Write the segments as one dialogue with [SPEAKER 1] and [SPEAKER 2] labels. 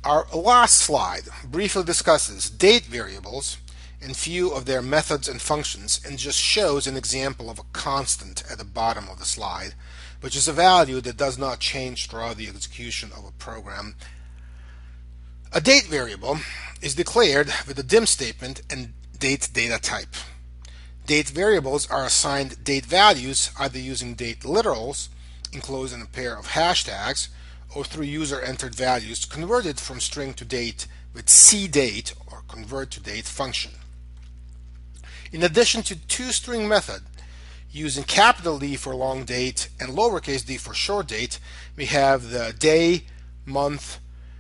[SPEAKER 1] Our last slide briefly discusses date variables and few of their methods and functions, and just shows an example of a constant at the bottom of the slide, which is a value that does not change throughout the execution of a program. A date variable is declared with a dim statement and date data type. Date variables are assigned date values either using date literals enclosed in a pair of hashtags, or through user-entered values converted from string to date with cdate or convert to date function. In addition to toString method using capital D for long date and lowercase d for short date, we have the day, month,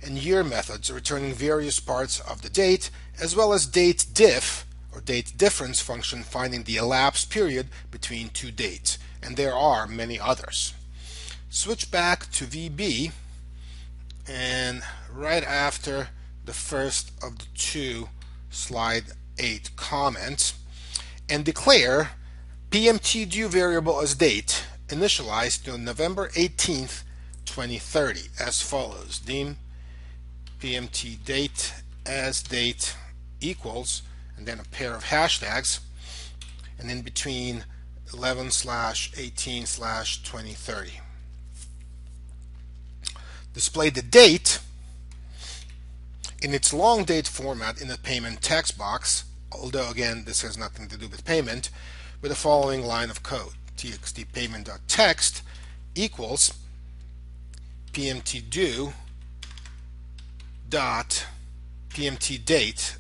[SPEAKER 1] and year methods returning various parts of the date, as well as date diff or date difference function finding the elapsed period between two dates, and there are many others. Switch back to VB, and right after the first of the two slide 8 comments, and declare PMT_due variable as date initialized to November 18th, 2030 as follows: dim PMT date as date equals, and then a pair of hashtags, and in between 11/18/2030. Display the date in its long date format in the payment text box, although again this has nothing to do with payment, with the following line of code: txt payment.text equals pmtdue dot pmtdate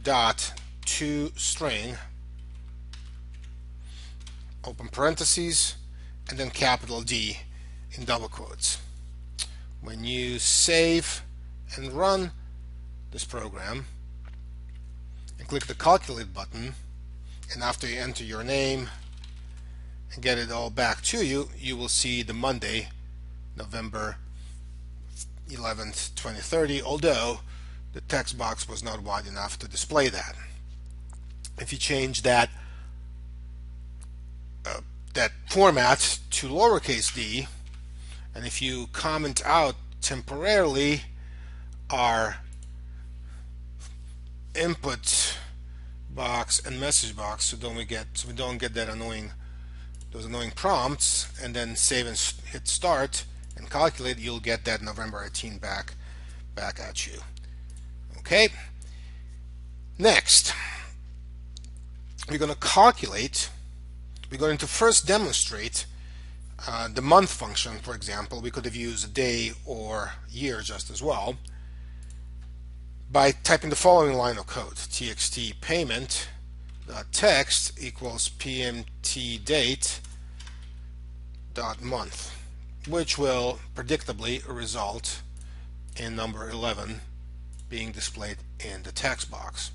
[SPEAKER 1] dot toString open parentheses and then capital D in double quotes. When you save and run this program and click the calculate button, and after you enter your name and get it all back to you, you will see the Monday, November 11th, 2030, although the text box was not wide enough to display that. If you change that format to lowercase d, and if you comment out temporarily our input box and message box, so we don't get those annoying prompts, and then save and hit start and calculate, you'll get that November 18 back at you. Okay. Next, we're going to calculate. We're going to first demonstrate the month function. For example, we could have used day or year just as well, by typing the following line of code: txt payment.text equals pmtdate.month, which will predictably result in number 11 being displayed in the text box.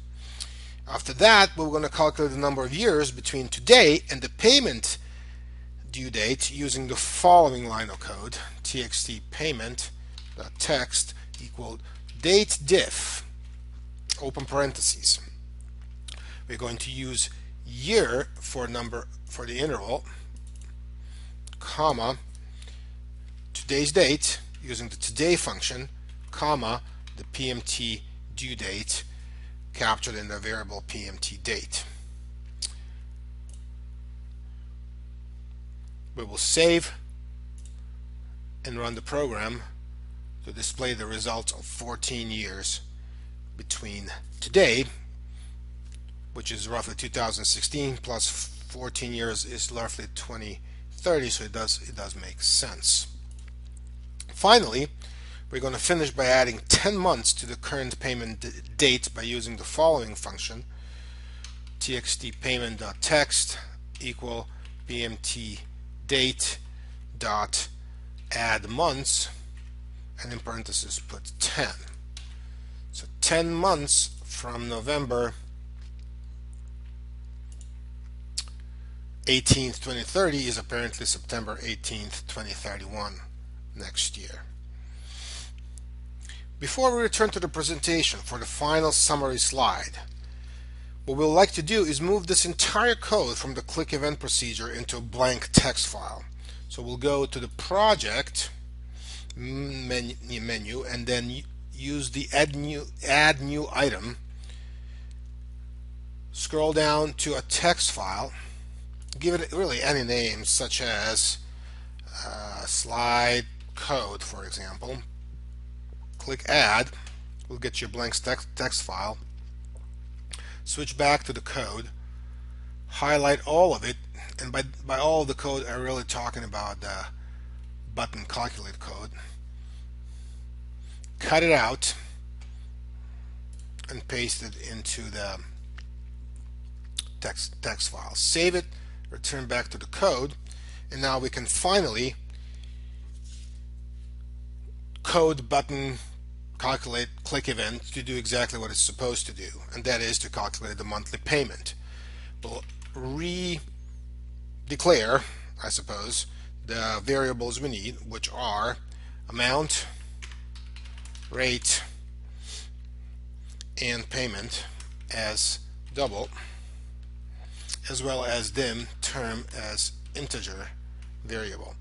[SPEAKER 1] After that, we're going to calculate the number of years between today and the payment due date using the following line of code: txt payment.text equal date diff open parentheses. We're going to use year for the interval, comma, today's date using the today function, comma, the PMT due date captured in the variable PMT date. We will save and run the program to display the results of 14 years between today, which is roughly 2016, plus 14 years is roughly 2030, so it does make sense. Finally, we're going to finish by adding 10 months to the current payment date by using the following function: txt payment.text equal pmtdate dot add months, and in parentheses put 10. So 10 months from November 18th, 2030 is apparently September 18th, 2031 next year. Before we return to the presentation for the final summary slide, what we'll like to do is move this entire code from the click event procedure into a blank text file. So we'll go to the project menu, and then use the add new item. Scroll down to a text file. Give it really any name, such as slide code, for example. Click add. We'll get your blank text file. Switch back to the code. Highlight all of it, and by all of the code, I'm really talking about the button calculate code. Cut it out and paste it into the text file. Save it, return back to the code, and now we can finally code button calculate click event to do exactly what it's supposed to do, and that is to calculate the monthly payment. We'll re-declare, I suppose, the variables we need, which are amount, rate, and payment as double, as well as dim term as integer variable.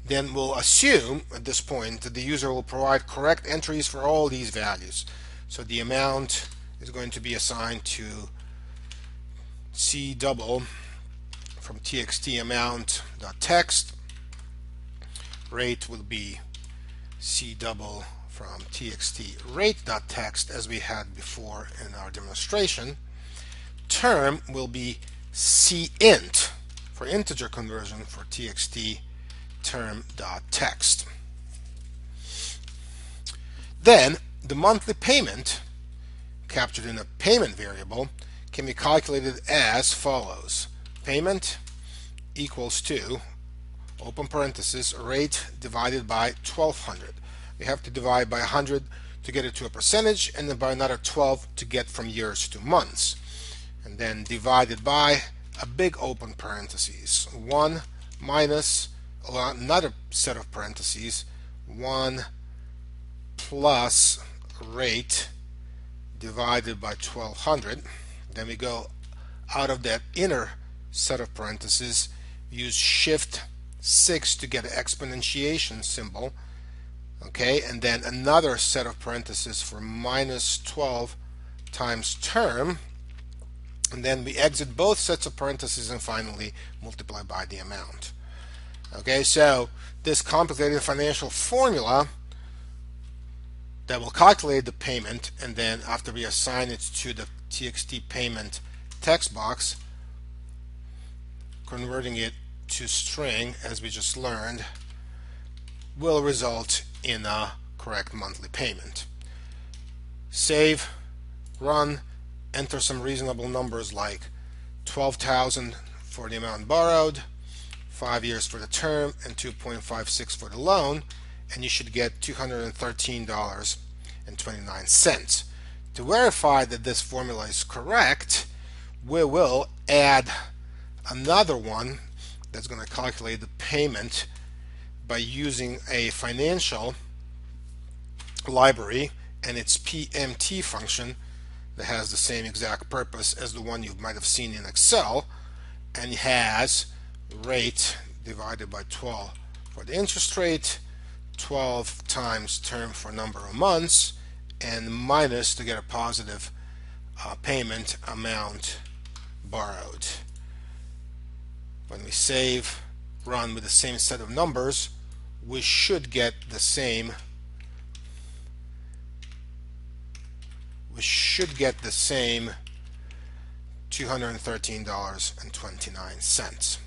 [SPEAKER 1] Then we'll assume at this point that the user will provide correct entries for all these values. So the amount is going to be assigned to C double from txt amount.text. Rate will be C double from txt rate.text, as we had before in our demonstration. Term will be cint for integer conversion for txt term.text. Then the monthly payment, captured in a payment variable, can be calculated as follows. Payment equals to, open parenthesis, rate divided by 1200. We have to divide by 100 to get it to a percentage, and then by another 12 to get from years to months. And then divided by a big open parentheses, 1 minus another set of parentheses, 1 plus rate divided by 1200. Then we go out of that inner set of parentheses, use shift 6 to get an exponentiation symbol, okay, and then another set of parentheses for minus 12 times term, and then we exit both sets of parentheses and finally multiply by the amount. Okay, so this complicated financial formula that will calculate the payment, and then after we assign it to the txt payment text box, converting it to string as we just learned, will result in a correct monthly payment. Save, run, enter some reasonable numbers like 12,000 for the amount borrowed, 5 years for the term, and 2.56 for the loan, and you should get $213.29. To verify that this formula is correct, we will add another one that's going to calculate the payment by using a financial library and its PMT function that has the same exact purpose as the one you might have seen in Excel, and has rate divided by 12 for the interest rate, 12 times term for number of months, and minus to get a positive payment amount borrowed. When we save, run with the same set of numbers, we should get the same $213.29.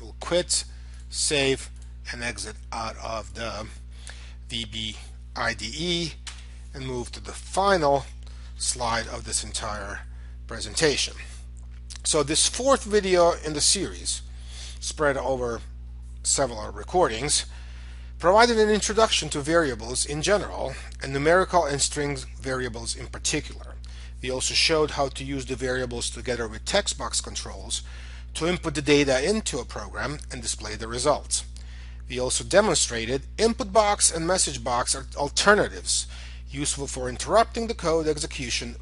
[SPEAKER 1] We'll quit, save, and exit out of the VB IDE and move to the final slide of this entire presentation. So this fourth video in the series, spread over several recordings, provided an introduction to variables in general and numerical and string variables in particular. We also showed how to use the variables together with text box controls to input the data into a program and display the results. We also demonstrated input box and message box alternatives useful for interrupting the code execution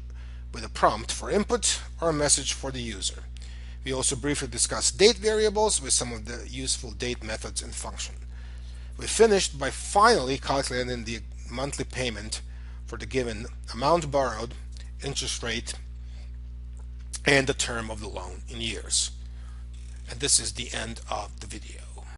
[SPEAKER 1] with a prompt for input or a message for the user. We also briefly discussed date variables with some of the useful date methods and functions. We finished by finally calculating the monthly payment for the given amount borrowed, interest rate, and the term of the loan in years. And this is the end of the video.